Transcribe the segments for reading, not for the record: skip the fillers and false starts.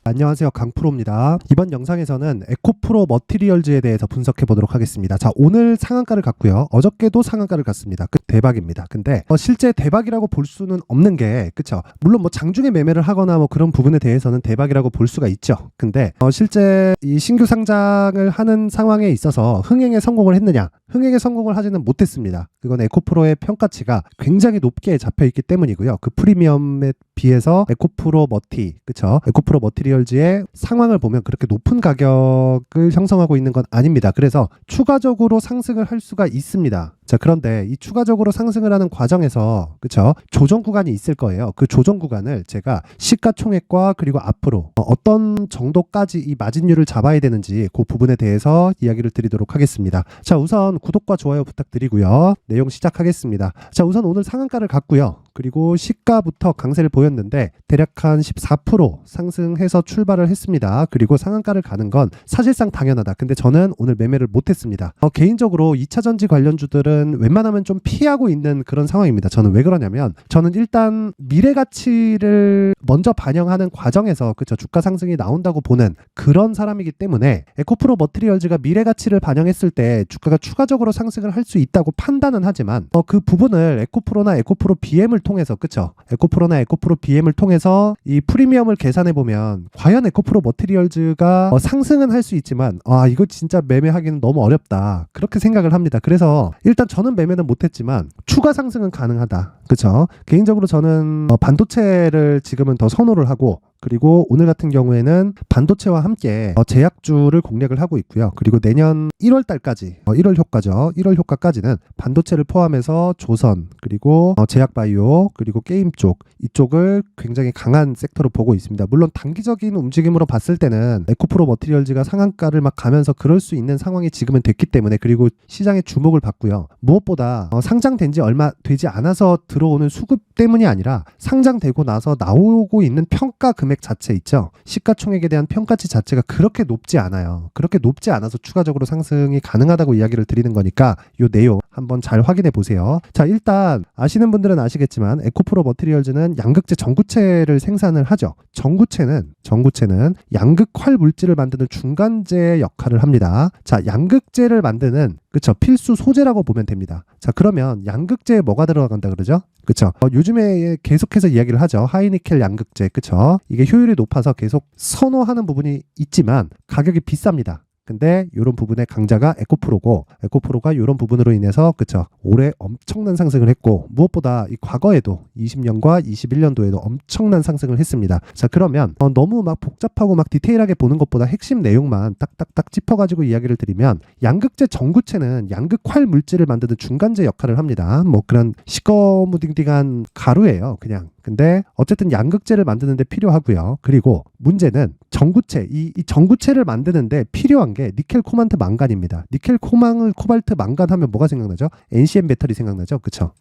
안녕하세요, 강프로입니다. 이번 영상에서는 에코프로 머티리얼즈에 대해서 분석해 보도록 하겠습니다. 자, 오늘 상한가를 갔고요. 어저께도 상한가를 갔습니다. 대박입니다. 근데 실제 대박이라고 볼 수는 없는 게, 그쵸? 물론 뭐 장중에 매매를 하거나 뭐 그런 부분에 대해서는 대박이라고 볼 수가 있죠. 근데 실제 이 신규 상장을 하는 상황에 있어서 흥행에 성공을 했느냐? 흥행에 성공을 하지는 못했습니다. 그건 에코프로의 평가치가 굉장히 높게 잡혀 있기 때문이고요. 그 프리미엄에 비해서 에코프로 머티, 그쵸? 에코프로 머티리얼즈의 상황을 보면 그렇게 높은 가격을 형성하고 있는 건 아닙니다. 그래서 추가적으로 상승을 할 수가 있습니다. 자, 그런데 이 추가적으로 상승을 하는 과정에서, 그쵸? 조정 구간이 있을 거예요. 그 조정 구간을 제가 시가총액과 그리고 앞으로 어떤 정도까지 이 마진율을 잡아야 되는지 그 부분에 대해서 이야기를 드리도록 하겠습니다. 자, 우선 구독과 좋아요 부탁드리고요. 내용 시작하겠습니다. 자, 우선 오늘 상한가를 갔고요. 그리고 시가부터 강세를 보였는데 대략 한 14% 상승해서 출발을 했습니다. 그리고 상한가를 가는 건 사실상 당연하다. 근데 저는 오늘 매매를 못했습니다. 개인적으로 2차전지 관련주들은 웬만하면 좀 피하고 있는 그런 상황입니다. 저는 왜 그러냐면 저는 일단 미래 가치를 먼저 반영하는 과정에서 그쵸, 주가 상승이 나온다고 보는 그런 사람이기 때문에 에코프로 머티리얼즈가 미래 가치를 반영했을 때 주가가 추가적으로 상승을 할 수 있다고 판단은 하지만 그 부분을 에코프로나 에코프로 BM을 통해서, 그쵸? 에코프로나 에코프로 BM을 통해서 이 프리미엄을 계산해 보면 과연 에코프로 머티리얼즈가 상승은 할 수 있지만 이거 진짜 매매하기는 너무 어렵다, 그렇게 생각을 합니다. 그래서 일단 저는 매매는 못했지만 추가 상승은 가능하다, 그쵸? 개인적으로 저는 반도체를 지금은 더 선호를 하고, 그리고 오늘 같은 경우에는 반도체와 함께 제약주를 공략을 하고 있고요. 그리고 내년 1월 달까지 1월 효과죠. 1월 효과까지는 반도체를 포함해서 조선, 그리고 제약바이오, 그리고 게임 쪽, 이쪽을 굉장히 강한 섹터로 보고 있습니다. 물론 단기적인 움직임으로 봤을 때는 에코프로 머티리얼즈가 상한가를 막 가면서 그럴 수 있는 상황이 지금은 됐기 때문에, 그리고 시장의 주목을 받고요. 무엇보다 상장된 지 얼마 되지 않아서 들어오는 수급 때문이 아니라 상장되고 나서 나오고 있는 평가 금액 자체 있죠. 시가총액에 대한 평가치 자체가 그렇게 높지 않아요. 그렇게 높지 않아서 추가적으로 상승이 가능하다고 이야기를 드리는 거니까 이 내용 한번 잘 확인해 보세요. 자, 일단 아시는 분들은 아시겠지만 에코프로 머티리얼즈는 양극재 전구체를 생산을 하죠. 전구체는 양극활 물질을 만드는 중간재 역할을 합니다. 자, 양극재를 만드는, 그쵸, 필수 소재라고 보면 됩니다. 자, 그러면 양극재에 뭐가 들어간다 그러죠? 그쵸? 요즘에 계속해서 이야기를 하죠. 하이니켈 양극재, 그쵸? 이게 효율이 높아서 계속 선호하는 부분이 있지만 가격이 비쌉니다. 근데 이런 부분의 강자가 에코프로고, 에코프로가 이런 부분으로 인해서, 그쵸, 올해 엄청난 상승을 했고, 무엇보다 이 과거에도 20년과 21년도에도 엄청난 상승을 했습니다. 자, 그러면 너무 막 복잡하고 막 디테일하게 보는 것보다 핵심 내용만 딱딱딱 짚어가지고 이야기를 드리면, 양극재 전구체는 양극활 물질을 만드는 중간재 역할을 합니다. 뭐 그런 시꺼무딩딩한 가루예요, 그냥. 근데 어쨌든 양극재를 만드는데 필요하고요. 그리고 문제는 전구체, 이 전구체를 만드는데 필요한 게 니켈, 코발트, 망간입니다. 니켈, 코발트, 망간 하면 뭐가 생각나죠? NCM 배터리 생각나죠? 그쵸?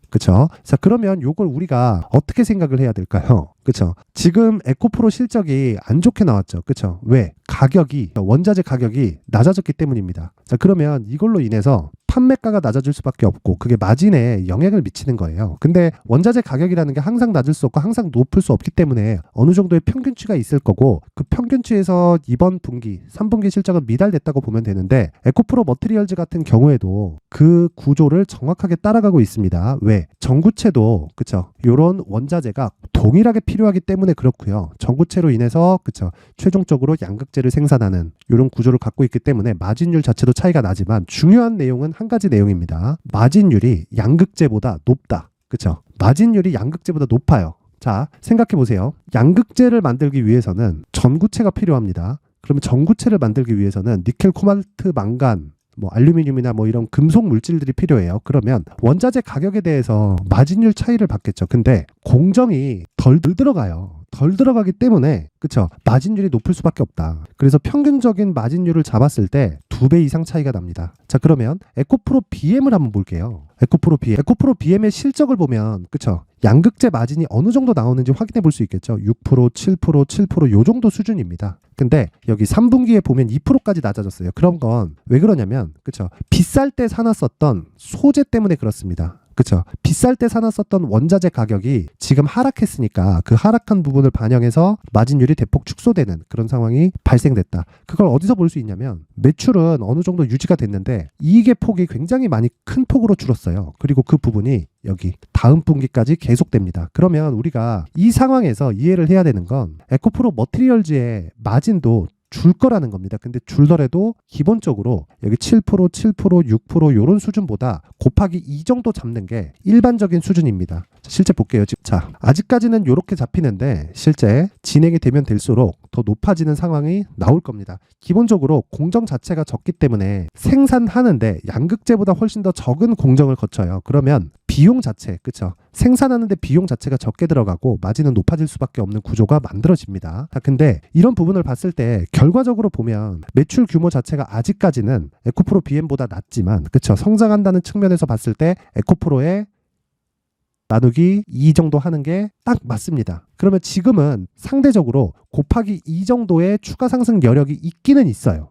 자, 그러면 요걸 우리가 어떻게 생각을 해야 될까요? 그쵸? 지금 에코프로 실적이 안 좋게 나왔죠. 그쵸? 왜? 원자재 가격이 낮아졌기 때문입니다. 자, 그러면 이걸로 인해서 판매가가 낮아질 수밖에 없고, 그게 마진에 영향을 미치는 거예요. 근데 원자재 가격이라는 게 항상 낮을 수 없고 항상 높을 수 없기 때문에 어느 정도의 평균치가 있을 거고, 그 평균치에서 이번 분기, 3분기 실적은 미달됐다고 보면 되는데, 에코프로 머티리얼즈 같은 경우에도 그 구조를 정확하게 따라가고 있습니다. 왜? 전구체도, 그쵸, 요런 원자재가 동일하게 필요하기 때문에 그렇고요. 전구체로 인해서, 그쵸, 최종적으로 양극재를 생산하는 이런 구조를 갖고 있기 때문에 마진율 자체도 차이가 나지만 중요한 내용은 한 가지 내용입니다. 마진율이 양극재보다 높다. 그쵸? 마진율이 양극재보다 높아요. 자, 생각해 보세요. 양극재를 만들기 위해서는 전구체가 필요합니다. 그러면 전구체를 만들기 위해서는 니켈, 코발트, 망간, 뭐 알루미늄이나 뭐 이런 금속 물질들이 필요해요. 그러면 원자재 가격에 대해서 마진율 차이를 받겠죠. 근데 공정이 덜 들어가기 때문에, 그쵸, 마진율이 높을 수밖에 없다. 그래서 평균적인 마진율을 잡았을 때 2배 이상 차이가 납니다. 자, 그러면 에코프로 BM을 한번 볼게요. 에코프로 BM의 실적을 보면, 그쵸, 양극재 마진이 어느 정도 나오는지 확인해 볼 수 있겠죠. 6%, 7%, 요 정도 수준입니다. 근데 여기 3분기에 보면 2%까지 낮아졌어요. 그런 건 왜 그러냐면, 그쵸, 비쌀 때 사놨었던 소재 때문에 그렇습니다. 그쵸? 비쌀 때 사놨었던 원자재 가격이 지금 하락했으니까 그 하락한 부분을 반영해서 마진율이 대폭 축소되는 그런 상황이 발생됐다. 그걸 어디서 볼 수 있냐면 매출은 어느 정도 유지가 됐는데 이익의 폭이 굉장히 많이 큰 폭으로 줄었어요. 그리고 그 부분이 여기 다음 분기까지 계속됩니다. 그러면 우리가 이 상황에서 이해를 해야 되는 건 에코프로 머티리얼즈의 마진도 줄 거라는 겁니다. 근데 줄더라도 기본적으로 여기 7%, 7%, 6% 이런 수준보다 곱하기 2 정도 잡는 게 일반적인 수준입니다. 실제 볼게요. 자, 아직까지는 이렇게 잡히는데 실제 진행이 되면 될수록 더 높아지는 상황이 나올 겁니다. 기본적으로 공정 자체가 적기 때문에 생산하는데 양극재보다 훨씬 더 적은 공정을 거쳐요. 그러면 비용 자체, 그쵸? 생산하는데 비용 자체가 적게 들어가고 마진은 높아질 수밖에 없는 구조가 만들어집니다. 근데 이런 부분을 봤을 때 결과적으로 보면 매출 규모 자체가 아직까지는 에코프로 BM보다 낮지만, 그쵸? 성장한다는 측면에서 봤을 때 에코프로의 나누기 2 정도 하는 게 딱 맞습니다. 그러면 지금은 상대적으로 곱하기 2 정도의 추가 상승 여력이 있기는 있어요.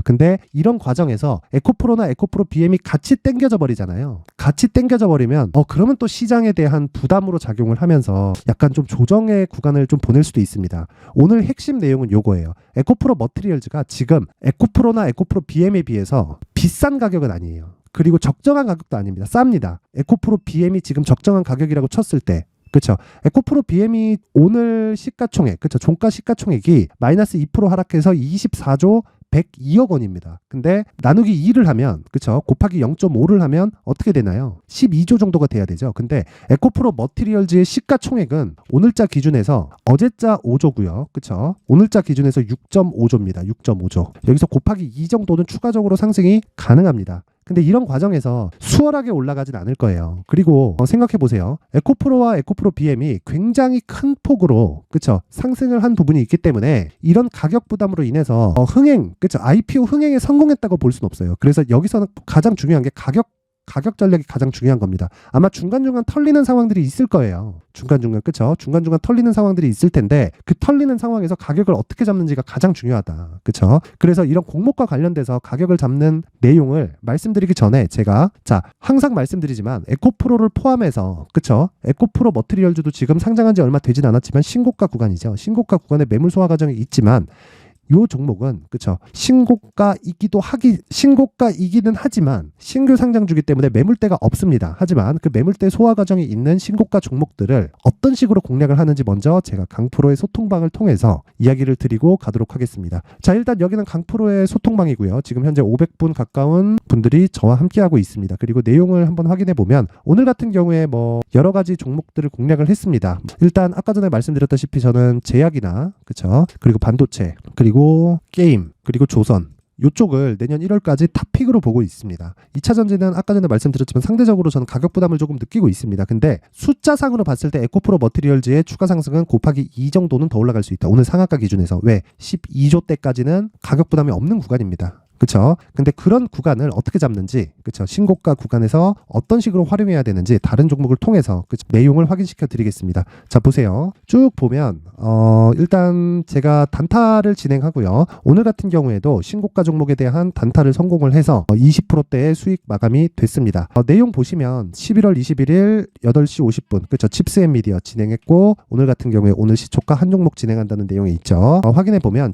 근데 이런 과정에서 에코프로나 에코프로 BM이 같이 땡겨져 버리잖아요. 같이 땡겨져 버리면 그러면 또 시장에 대한 부담으로 작용을 하면서 약간 좀 조정의 구간을 좀 보낼 수도 있습니다. 오늘 핵심 내용은 요거예요. 에코프로 머티리얼즈가 지금 에코프로나 에코프로 BM에 비해서 비싼 가격은 아니에요. 그리고 적정한 가격도 아닙니다. 쌉니다. 에코프로 BM이 지금 적정한 가격이라고 쳤을 때, 그렇죠? 에코프로 BM이 오늘 시가총액, 그렇죠? 종가 시가총액이 마이너스 2% 하락해서 24조 102억 원입니다. 근데 나누기 2를 하면, 그쵸? 곱하기 0.5를 하면 어떻게 되나요? 12조 정도가 돼야 되죠. 근데 에코프로 머티리얼즈의 시가총액은 오늘자 기준에서 어제자 5조고요. 그쵸? 오늘자 기준에서 6.5조입니다. 6.5조. 여기서 곱하기 2 정도는 추가적으로 상승이 가능합니다. 근데 이런 과정에서 수월하게 올라가진 않을 거예요. 그리고 생각해 보세요. 에코프로와 에코프로 BM이 굉장히 큰 폭으로, 그쵸? 상승을 한 부분이 있기 때문에 이런 가격 부담으로 인해서 흥행, 그쵸? IPO 흥행에 성공했다고 볼 수는 없어요. 그래서 여기서는 가장 중요한 게 가격 전략이 가장 중요한 겁니다. 아마 중간중간 털리는 상황들이 있을 거예요. 중간중간, 그쵸? 중간중간 털리는 상황들이 있을 텐데 그 털리는 상황에서 가격을 어떻게 잡는지가 가장 중요하다. 그쵸? 그래서 이런 공목과 관련돼서 가격을 잡는 내용을 말씀드리기 전에 제가 항상 말씀드리지만 에코프로를 포함해서, 그쵸? 에코프로 머티리얼즈도 지금 상장한 지 얼마 되진 않았지만 신고가 구간이죠. 신고가 구간에 매물 소화 과정이 있지만 요 종목은, 그쵸? 신고가이기는 하지만 신규 상장주기 때문에 매물대가 없습니다. 하지만 그 매물대 소화 과정이 있는 신고가 종목들을 어떤 식으로 공략을 하는지 먼저 제가 강프로의 소통방을 통해서 이야기를 드리고 가도록 하겠습니다. 자, 일단 여기는 강프로의 소통방이고요. 지금 현재 500분 가까운 분들이 저와 함께하고 있습니다. 그리고 내용을 한번 확인해 보면 오늘 같은 경우에 여러 가지 종목들을 공략을 했습니다. 일단 아까 전에 말씀드렸다시피 저는 제약이나, 그쵸? 그리고 반도체, 그리고 게임, 그리고 조선, 이쪽을 내년 1월까지 탑픽으로 보고 있습니다. 2차 전지는 아까 전에 말씀드렸지만 상대적으로 저는 가격 부담을 조금 느끼고 있습니다. 근데 숫자상으로 봤을 때 에코프로 머티리얼즈의 추가 상승은 곱하기 2 정도는 더 올라갈 수 있다. 오늘 상한가 기준에서. 왜? 12조 대까지는 가격 부담이 없는 구간입니다. 그쵸? 근데 그런 구간을 어떻게 잡는지, 그쵸? 신고가 구간에서 어떤 식으로 활용해야 되는지 다른 종목을 통해서, 그쵸? 내용을 확인시켜 드리겠습니다. 자, 보세요. 쭉 보면 일단 제가 단타를 진행하고요. 오늘 같은 경우에도 신고가 종목에 대한 단타를 성공을 해서 20%대의 수익 마감이 됐습니다. 내용 보시면 11월 21일 8시 50분, 그쵸? 칩스앤미디어 진행했고, 오늘 같은 경우에 오늘 시초가 한 종목 진행한다는 내용이 있죠. 확인해 보면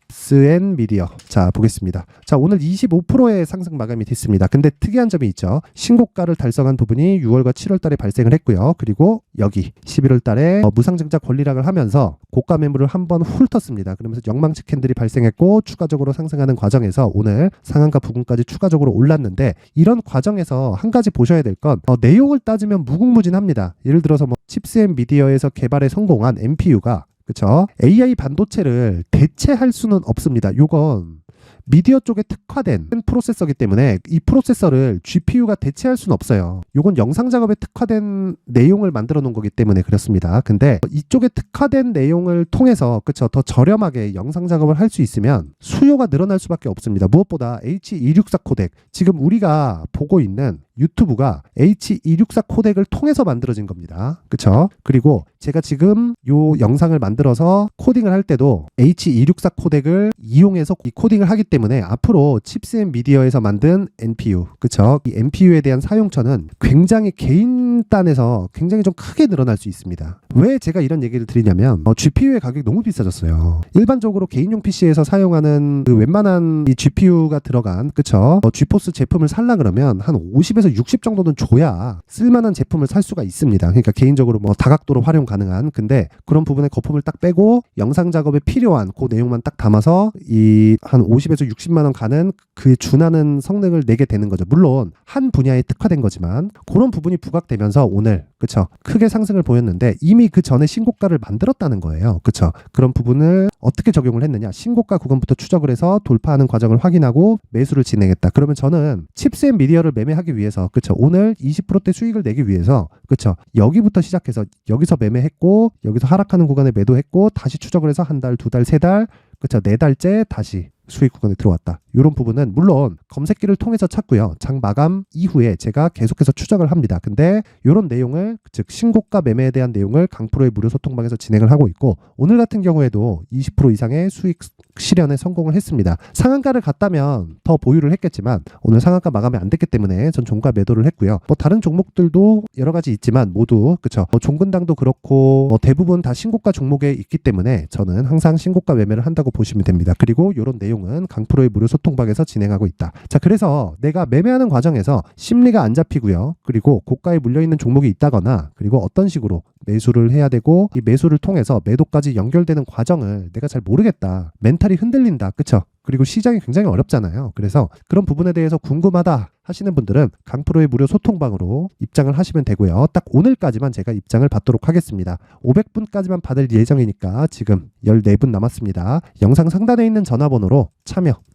칩스앤미디어, 자, 보겠습니다. 자, 오늘 25%의 상승 마감이 됐습니다. 근데 특이한 점이 있죠. 신고가를 달성한 부분이 6월과 7월 달에 발생을 했고요. 그리고 여기 11월 달에 무상증자 권리락을 하면서 고가 매물을 한번 훑었습니다. 그러면서 영망치 캔들이 발생했고 추가적으로 상승하는 과정에서 오늘 상한가 부근까지 추가적으로 올랐는데, 이런 과정에서 한 가지 보셔야 될 건 내용을 따지면 무궁무진합니다. 예를 들어서 칩스앤미디어에서 개발에 성공한 MPU가, 그쵸? AI 반도체를 대체할 수는 없습니다. 요건 미디어 쪽에 특화된 프로세서이기 때문에 이 프로세서를 GPU가 대체할 수는 없어요. 요건 영상 작업에 특화된 내용을 만들어 놓은 거기 때문에 그렇습니다. 근데 이쪽에 특화된 내용을 통해서, 그쵸? 더 저렴하게 영상 작업을 할 수 있으면 수요가 늘어날 수밖에 없습니다. 무엇보다 H264 코덱, 지금 우리가 보고 있는 유튜브가 H264 코덱을 통해서 만들어진 겁니다. 그쵸? 그리고 제가 지금 요 영상을 만들어서 코딩을 할 때도 H264 코덱을 이용해서 이 코딩을 하기 때문에 앞으로 칩스 앤 미디어에서 만든 NPU, 그쵸? 이 NPU에 대한 사용처는 굉장히 개인 단에서 굉장히 좀 크게 늘어날 수 있습니다. 왜 제가 이런 얘기를 드리냐면 GPU의 가격이 너무 비싸졌어요. 일반적으로 개인용 PC에서 사용하는 그 웬만한 이 GPU가 들어간, 그쵸? 지포스 제품을 살라 그러면 한 50에서 60 정도는 줘야 쓸만한 제품을 살 수가 있습니다. 그러니까 개인적으로 다각도로 활용 가능한. 근데 그런 부분에 거품을 딱 빼고 영상 작업에 필요한 그 내용만 딱 담아서 이 한 50에서 60만 원 가는 그에 준하는 성능을 내게 되는 거죠. 물론 한 분야에 특화된 거지만 그런 부분이 부각되면서 오늘, 그쵸? 크게 상승을 보였는데 이미 그 전에 신고가를 만들었다는 거예요. 그쵸? 그런 부분을 어떻게 적용을 했느냐? 신고가 구간부터 추적을 해서 돌파하는 과정을 확인하고 매수를 진행했다. 그러면 저는 칩스 앤 미디어를 매매하기 위해서, 그쵸? 오늘 20%대 수익을 내기 위해서, 그쵸? 여기부터 시작해서 여기서 매매했고 여기서 하락하는 구간에 매도했고 다시 추적을 해서 한 달, 두 달, 세 달, 그쵸? 네 달째 다시 수익 구간에 들어왔다. 이런 부분은 물론 검색기를 통해서 찾고요. 장 마감 이후에 제가 계속해서 추적을 합니다. 근데 이런 내용을, 즉 신고가 매매에 대한 내용을 강프로의 무료 소통방에서 진행을 하고 있고 오늘 같은 경우에도 20% 이상의 수익 실현에 성공을 했습니다. 상한가를 갔다면 더 보유를 했겠지만 오늘 상한가 마감이 안 됐기 때문에 전 종가 매도를 했고요. 다른 종목들도 여러 가지 있지만 모두, 그쵸? 종근당도 그렇고 대부분 다 신고가 종목에 있기 때문에 저는 항상 신고가 매매를 한다고 보시면 됩니다. 그리고 이런 내용은 강프로의 무료 소통방에서 진행하고 있다. 자, 그래서 내가 매매하는 과정에서 심리가 안 잡히고요. 그리고 고가에 물려있는 종목이 있다거나 그리고 어떤 식으로 매수를 해야 되고 이 매수를 통해서 매도까지 연결되는 과정을 내가 잘 모르겠다. 멘탈이 흔들린다. 그쵸? 그리고 시장이 굉장히 어렵잖아요. 그래서 그런 부분에 대해서 궁금하다 하시는 분들은 강프로의 무료 소통방으로 입장을 하시면 되고요. 딱 오늘까지만 제가 입장을 받도록 하겠습니다. 500분까지만 받을 예정이니까 지금 14분 남았습니다. 영상 상단에 있는 전화번호로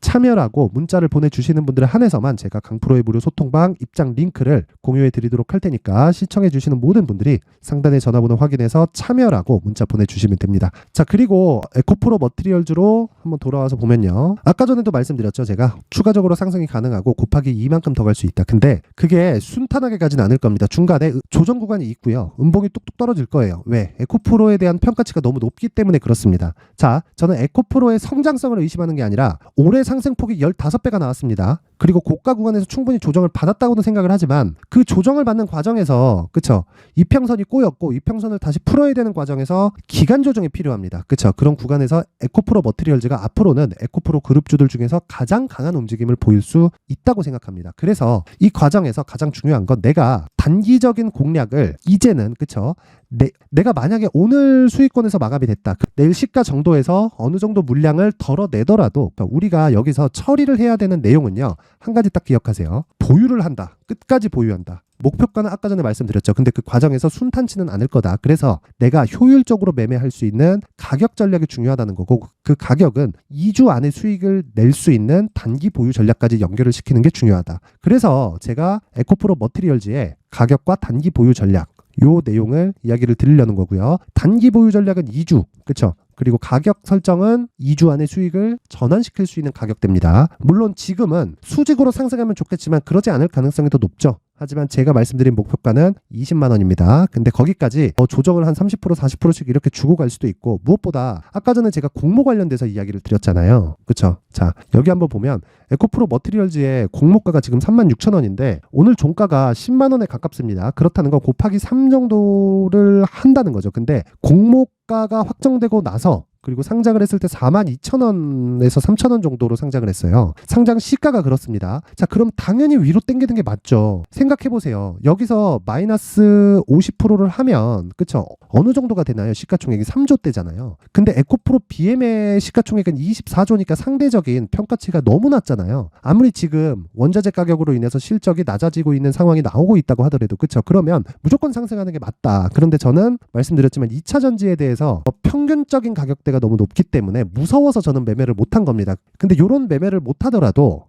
참여라고 문자를 보내주시는 분들에 한해서만 제가 강프로의 무료 소통방 입장 링크를 공유해 드리도록 할 테니까 시청해 주시는 모든 분들이 상단의 전화번호 확인해서 참여라고 문자 보내주시면 됩니다. 자, 그리고 에코프로 머티리얼즈로 한번 돌아와서 보면요. 아까 전에도 말씀드렸죠. 제가 추가적으로 상승이 가능하고 곱하기 2만큼 더 갈 수 있다. 근데 그게 순탄하게 가진 않을 겁니다. 중간에 조정 구간이 있고요. 음봉이 뚝뚝 떨어질 거예요. 왜? 에코프로에 대한 평가치가 너무 높기 때문에 그렇습니다. 자, 저는 에코프로의 성장성을 의심하는 게 아니라 올해 상승폭이 15배가 나왔습니다. 그리고 고가 구간에서 충분히 조정을 받았다고도 생각을 하지만 그 조정을 받는 과정에서, 그쵸? 이평선이 꼬였고 이평선을 다시 풀어야 되는 과정에서 기간 조정이 필요합니다. 그쵸? 그런 구간에서 에코프로 머티리얼즈가 앞으로는 에코프로 그룹주들 중에서 가장 강한 움직임을 보일 수 있다고 생각합니다. 그래서 이 과정에서 가장 중요한 건 내가 단기적인 공략을 이제는, 그쵸? 내가 만약에 오늘 수익권에서 마감이 됐다. 내일 시가 정도에서 어느 정도 물량을 덜어내더라도 우리가 여기서 처리를 해야 되는 내용은요. 한 가지 딱 기억하세요. 보유를 한다. 끝까지 보유한다. 목표가는 아까 전에 말씀드렸죠. 근데 그 과정에서 순탄치는 않을 거다. 그래서 내가 효율적으로 매매할 수 있는 가격 전략이 중요하다는 거고 그 가격은 2주 안에 수익을 낼 수 있는 단기 보유 전략까지 연결을 시키는 게 중요하다. 그래서 제가 에코프로 머티리얼즈의 가격과 단기 보유 전략 요 내용을 이야기를 드리려는 거고요. 단기 보유 전략은 2주, 그쵸? 그리고 가격 설정은 2주 안에 수익을 전환시킬 수 있는 가격대입니다. 물론 지금은 수직으로 상승하면 좋겠지만 그러지 않을 가능성이 더 높죠. 하지만 제가 말씀드린 목표가는 20만 원입니다. 근데 거기까지 조정을 한 30% 40%씩 이렇게 주고 갈 수도 있고 무엇보다 아까 전에 제가 공모 관련돼서 이야기를 드렸잖아요. 그쵸? 자, 여기 한번 보면 에코프로 머티리얼즈의 공모가가 지금 36,000원인데 오늘 종가가 10만 원에 가깝습니다. 그렇다는 건 곱하기 3 정도를 한다는 거죠. 근데 공모가가 확정되고 나서 그리고 상장을 했을 때 42,000원에서 3,000원 정도로 상장을 했어요. 상장 시가가 그렇습니다. 자, 그럼 당연히 위로 당기는 게 맞죠. 생각해보세요. 여기서 마이너스 50%를 하면, 그쵸? 어느 정도가 되나요? 시가총액이 3조 대잖아요. 근데 에코프로 BM의 시가총액은 24조니까 상대적인 평가치가 너무 낮잖아요. 아무리 지금 원자재 가격으로 인해서 실적이 낮아지고 있는 상황이 나오고 있다고 하더라도, 그쵸? 그러면 무조건 상승하는 게 맞다. 그런데 저는 말씀드렸지만 2차 전지에 대해서 평균적인 가격대 가 너무 높기 때문에 무서워서 저는 매매를 못한 겁니다. 근데 이런 매매를 못하더라도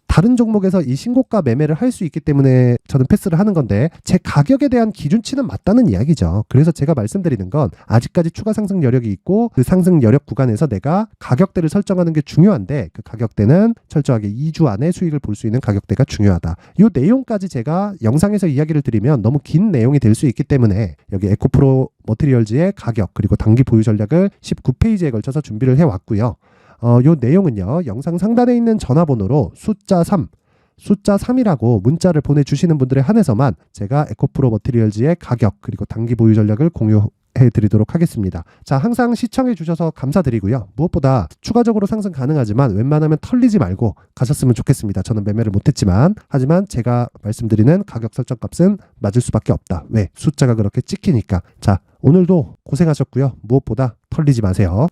다른 종목에서 이 신고가 매매를 할 수 있기 때문에 저는 패스를 하는 건데 제 가격에 대한 기준치는 맞다는 이야기죠. 그래서 제가 말씀드리는 건 아직까지 추가 상승 여력이 있고 그 상승 여력 구간에서 내가 가격대를 설정하는 게 중요한데 그 가격대는 철저하게 2주 안에 수익을 볼 수 있는 가격대가 중요하다. 이 내용까지 제가 영상에서 이야기를 드리면 너무 긴 내용이 될 수 있기 때문에 여기 에코프로 머티리얼즈의 가격 그리고 단기 보유 전략을 19페이지에 걸쳐서 준비를 해왔고요. 요 내용은요, 영상 상단에 있는 전화번호로 숫자 3이라고 문자를 보내주시는 분들에 한해서만 제가 에코프로 머티리얼즈의 가격 그리고 단기 보유 전략을 공유해드리도록 하겠습니다. 자, 항상 시청해주셔서 감사드리고요. 무엇보다 추가적으로 상승 가능하지만 웬만하면 털리지 말고 가셨으면 좋겠습니다. 저는 매매를 못했지만, 하지만 제가 말씀드리는 가격 설정값은 맞을 수밖에 없다. 왜? 숫자가 그렇게 찍히니까. 자, 오늘도 고생하셨고요. 무엇보다 털리지 마세요.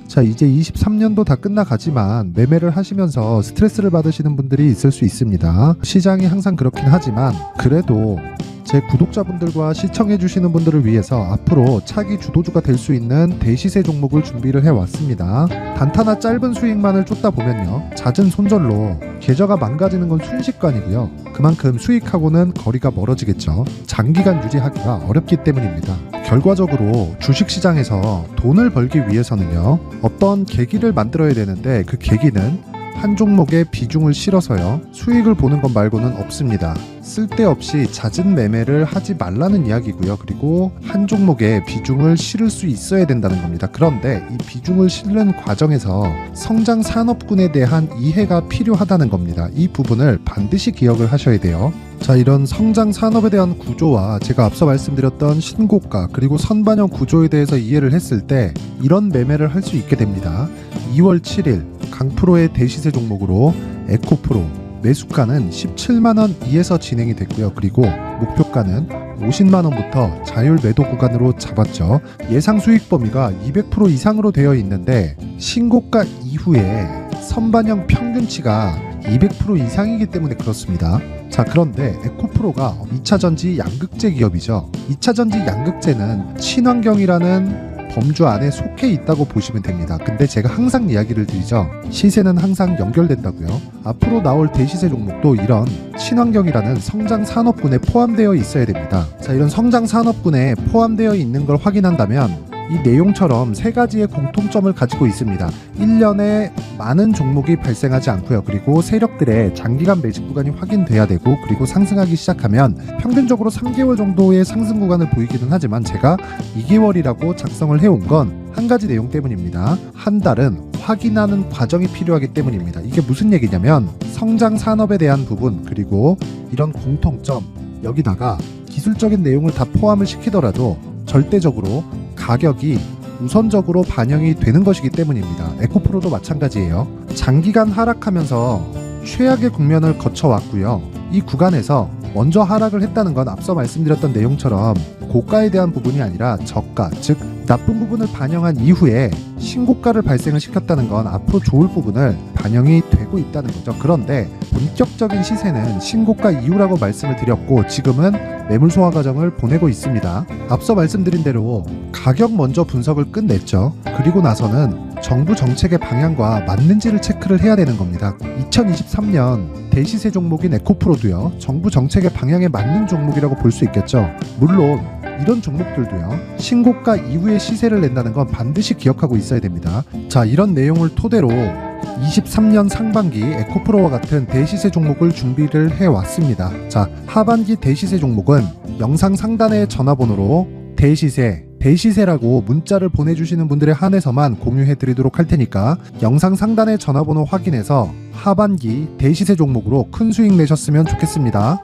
자, 이제 23년도 다 끝나가지만 매매를 하시면서 스트레스를 받으시는 분들이 있을 수 있습니다. 시장이 항상 그렇긴 하지만 그래도 제 구독자분들과 시청해주시는 분들을 위해서 앞으로 차기 주도주가 될 수 있는 대시세 종목을 준비를 해왔습니다. 단타나 짧은 수익만을 쫓다 보면요, 잦은 손절로 계좌가 망가지는 건 순식간이고요. 그만큼 수익하고는 거리가 멀어지겠죠. 장기간 유지하기가 어렵기 때문입니다. 결과적으로 주식시장에서 돈을 벌기 위해서는요, 어떤 계기를 만들어야 되는데 그 계기는 한 종목에 비중을 실어서요, 수익을 보는 것 말고는 없습니다. 쓸데없이 잦은 매매를 하지 말라는 이야기고요. 그리고 한 종목에 비중을 실을 수 있어야 된다는 겁니다. 그런데 이 비중을 실는 과정에서 성장 산업군에 대한 이해가 필요하다는 겁니다. 이 부분을 반드시 기억을 하셔야 돼요. 자, 이런 성장 산업에 대한 구조와 제가 앞서 말씀드렸던 신고가 그리고 선반영 구조에 대해서 이해를 했을 때 이런 매매를 할 수 있게 됩니다. 2월 7일 강프로의 대시세 종목으로 에코프로 매수가는 17만원 이에서 진행이 됐고요. 그리고 목표가는 50만원부터 자율 매도 구간으로 잡았죠. 예상 수익 범위가 200% 이상으로 되어 있는데 신고가 이후에 선반영 평균치가 200% 이상이기 때문에 그렇습니다. 자, 그런데 에코프로가 2차전지 양극재 기업이죠. 2차전지 양극재는 친환경이라는 범주 안에 속해 있다고 보시면 됩니다. 근데 제가 항상 이야기를 드리죠. 시세는 항상 연결된다고요. 앞으로 나올 대시세 종목도 이런 친환경이라는 성장 산업군에 포함되어 있어야 됩니다. 자, 이런 성장 산업군에 포함되어 있는 걸 확인한다면 이 내용처럼 세 가지의 공통점을 가지고 있습니다. 1년에 많은 종목이 발생하지 않고요. 그리고 세력들의 장기간 매집 구간이 확인돼야 되고, 그리고 상승하기 시작하면 평균적으로 3개월 정도의 상승 구간을 보이기는 하지만 제가 2개월이라고 작성을 해온 건 한 가지 내용 때문입니다. 한 달은 확인하는 과정이 필요하기 때문입니다. 이게 무슨 얘기냐면 성장 산업에 대한 부분 그리고 이런 공통점, 여기다가 기술적인 내용을 다 포함을 시키더라도 절대적으로 가격이 우선적으로 반영이 되는 것이기 때문입니다. 에코프로도 마찬가지예요. 장기간 하락하면서 최악의 국면을 거쳐왔고요. 이 구간에서 먼저 하락을 했다는 건 앞서 말씀드렸던 내용처럼 고가에 대한 부분이 아니라 저가, 즉 나쁜 부분을 반영한 이후에 신고가를 발생을 시켰다는 건 앞으로 좋을 부분을 반영이 되고 있다는 거죠. 그런데 본격적인 시세는 신고가 이후라고 말씀을 드렸고 지금은 매물 소화 과정을 보내고 있습니다. 앞서 말씀드린 대로 가격 먼저 분석을 끝냈죠. 그리고 나서는 정부 정책의 방향과 맞는지를 체크를 해야 되는 겁니다. 2023년 대시세 종목인 에코프로도요, 정부 정책의 방향에 맞는 종목이라고 볼 수 있겠죠. 물론 이런 종목들도요, 신고가 이후에 시세를 낸다는 건 반드시 기억하고 있어야 됩니다. 자, 이런 내용을 토대로 23년 상반기 에코프로와 같은 대시세 종목을 준비를 해왔습니다. 자, 하반기 대시세 종목은 영상 상단의 전화번호로 대시세라고 문자를 보내주시는 분들에 한해서만 공유해드리도록 할 테니까 영상 상단의 전화번호 확인해서 하반기 대시세 종목으로 큰 수익 내셨으면 좋겠습니다.